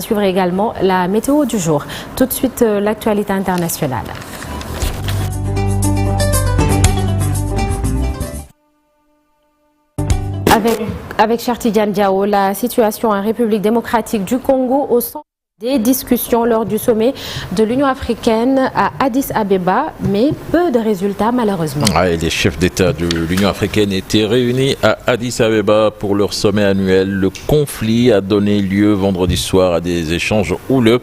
Suivre également la météo du jour. Tout de suite, l'actualité internationale. Avec Chertidiane Diao, la situation en République démocratique du Congo au centre des discussions lors du sommet de l'Union africaine à Addis Abeba, mais peu de résultats malheureusement. Les chefs d'État de l'Union africaine étaient réunis à Addis Abeba pour leur sommet annuel. Le conflit a donné lieu vendredi soir à des échanges houleux.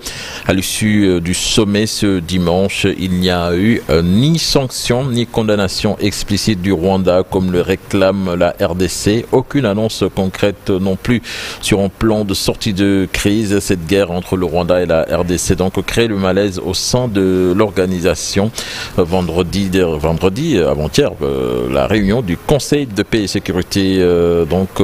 À l'issue du sommet ce dimanche, il n'y a eu ni sanction ni condamnation explicite du Rwanda comme le réclame la RDC. Aucune annonce concrète non plus sur un plan de sortie de crise. Cette guerre entre le Rwanda et la RDC donc crée le malaise au sein de l'organisation. Vendredi avant-hier, la réunion du Conseil de paix et sécurité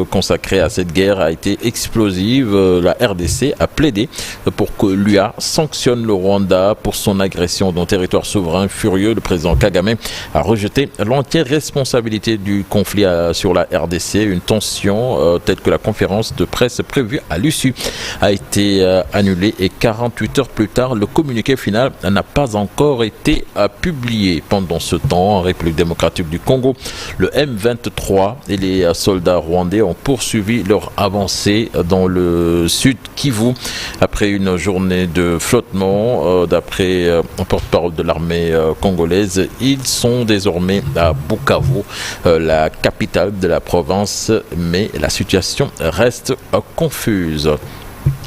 consacrée à cette guerre a été explosive. La RDC a plaidé pour que l'UA sanctionne le Rwanda pour son agression dans le territoire souverain. Furieux, le président Kagame a rejeté l'entière responsabilité du conflit sur la RDC. Une tension telle que la conférence de presse prévue à l'issue a été annulée. Et 48 heures plus tard, le communiqué final n'a pas encore été publié. Pendant ce temps, en République démocratique du Congo, le M23 et les soldats rwandais ont poursuivi leur avancée dans le sud Kivu après une journée de flottement. D'après un porte-parole de l'armée congolaise, ils sont désormais à Bukavu, la capitale de la province, mais la situation reste confuse.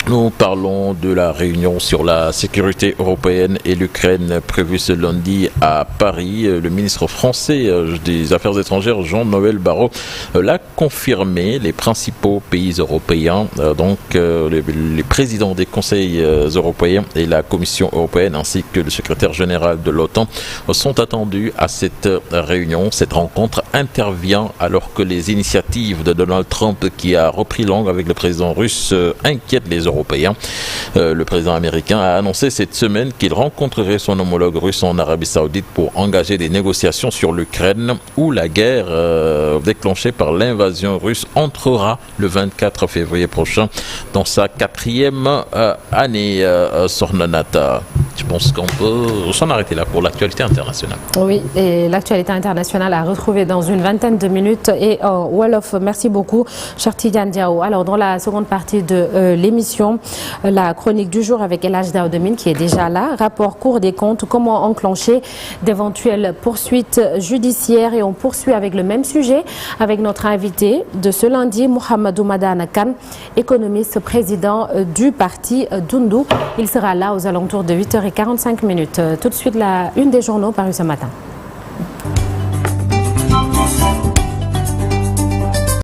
Nous parlons de la réunion sur la sécurité européenne et l'Ukraine prévue ce lundi à Paris. Le ministre français des Affaires étrangères, Jean-Noël Barrot, l'a confirmé. Les principaux pays européens, les présidents des conseils européens et la Commission européenne ainsi que le secrétaire général de l'OTAN sont attendus à cette réunion. Cette rencontre intervient alors que les initiatives de Donald Trump, qui a repris langue avec le président russe, inquiètent les Européens. Le président américain a annoncé cette semaine qu'il rencontrerait son homologue russe en Arabie Saoudite pour engager des négociations sur l'Ukraine, où la guerre déclenchée par l'invasion russe entrera le 24 février prochain dans sa 4e année. Sornanata, je pense qu'on peut s'en arrêter là pour l'actualité internationale. Oui, et l'actualité internationale à retrouver dans une vingtaine de minutes. Et Wolof, merci beaucoup, Chertidiane Diao. Alors, dans la seconde partie de l'émission, la chronique du jour avec El Hadj Daouda qui est déjà là. Rapport Cour des comptes, comment enclencher d'éventuelles poursuites judiciaires. Et on poursuit avec le même sujet avec notre invité de ce lundi, Mohamedou Madana Kane, économiste, président du parti Dundu. Il sera là aux alentours de 8h45. Tout de suite, la une des journaux parus ce matin.